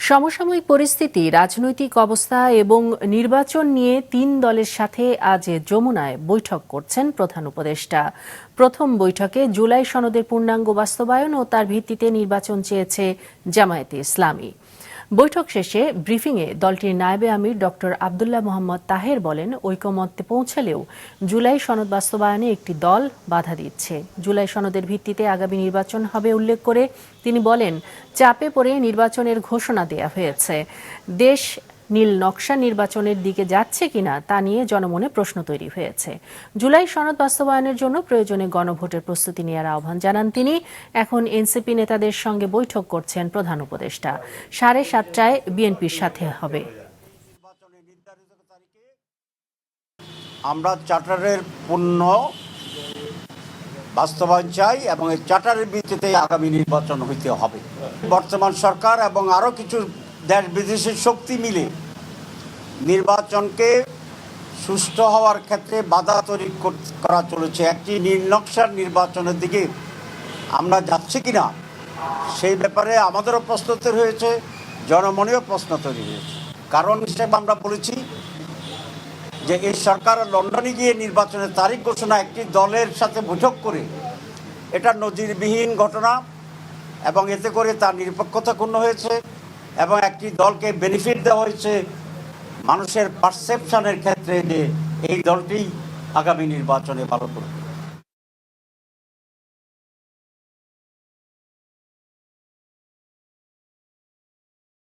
সমসাময়িক পরিস্থিতি, রাজনৈতিক অবস্থা এবং নির্বাচন নিয়ে তিন দলের সাথে আজ যমুনায় বৈঠক করছেন প্রধান উপদেষ্টা। প্রথম বৈঠকে জুলাই সনদের পূর্ণাঙ্গ বাস্তবায়ন ও তার ভিত্তিতে নির্বাচন চেয়েছে জামায়াতে ইসলামী। বৈঠক শেষে ব্রিফিংয়ে দলটির নায়েবে আমির ডক্টর আব্দুল্লাহ মোহাম্মদ তাহের বলেন, ঐকমত্যে পৌঁছালেও জুলাই সনদ বাস্তবায়নে একটি দল বাধা দিচ্ছে। জুলাই সনদের ভিত্তিতে আগামী নির্বাচন হবে উল্লেখ করে তিনি বলেন, চাপে পড়ে নির্বাচনের ঘোষণা দেয়া হয়েছে। দেশ নীল নকশা নির্বাচনের দিকে যাচ্ছে কিনা তা নিয়ে জনমনে প্রশ্ন তৈরি হয়েছে। জুলাই সনদ বাস্তবায়নের জন্য প্রয়োজনে গণভোটের প্রস্তুতি নেওয়ার আহ্বান জানান তিনি। এখন এনসিপি নেতাদের সঙ্গে বৈঠক করছেন প্রধান উপদেষ্টা। 7:30টায় বিএনপির সাথে হবে। আমরা চার্টারের পূর্ণ বাস্তবায়ন চাই এবং এই চার্টারের ভিত্তিতে আগামী নির্বাচন হইতে হবে। বর্তমান সরকার এবং আরও কিছু দেশ বিদেশের শক্তি মিলে নির্বাচনকে সুষ্ঠু হওয়ার ক্ষেত্রে বাধা তৈরি করা চলেছে। একটি নীল নকশার নির্বাচনের দিকে আমরা যাচ্ছি কিনা সেই ব্যাপারে আমাদেরও প্রশ্ন তৈরি হয়েছে, জনমনেও প্রশ্ন তৈরি হয়েছে। কারণ হিসেবে আমরা বলেছি যে এই সরকার লন্ডনে গিয়ে নির্বাচনের তারিখ ঘোষণা একটি দলের সাথে বৈঠক করে এটা নজিরবিহীন ঘটনা এবং এতে করে তার নিরপেক্ষতা ক্ষুণ্ণ হয়েছে এবং একটি দলকে বেনিফিট দেওয়া হয়েছে মানুষের পারসেপশনের ক্ষেত্রে যে এই দলটি আগামী নির্বাচনে ভালো করবে।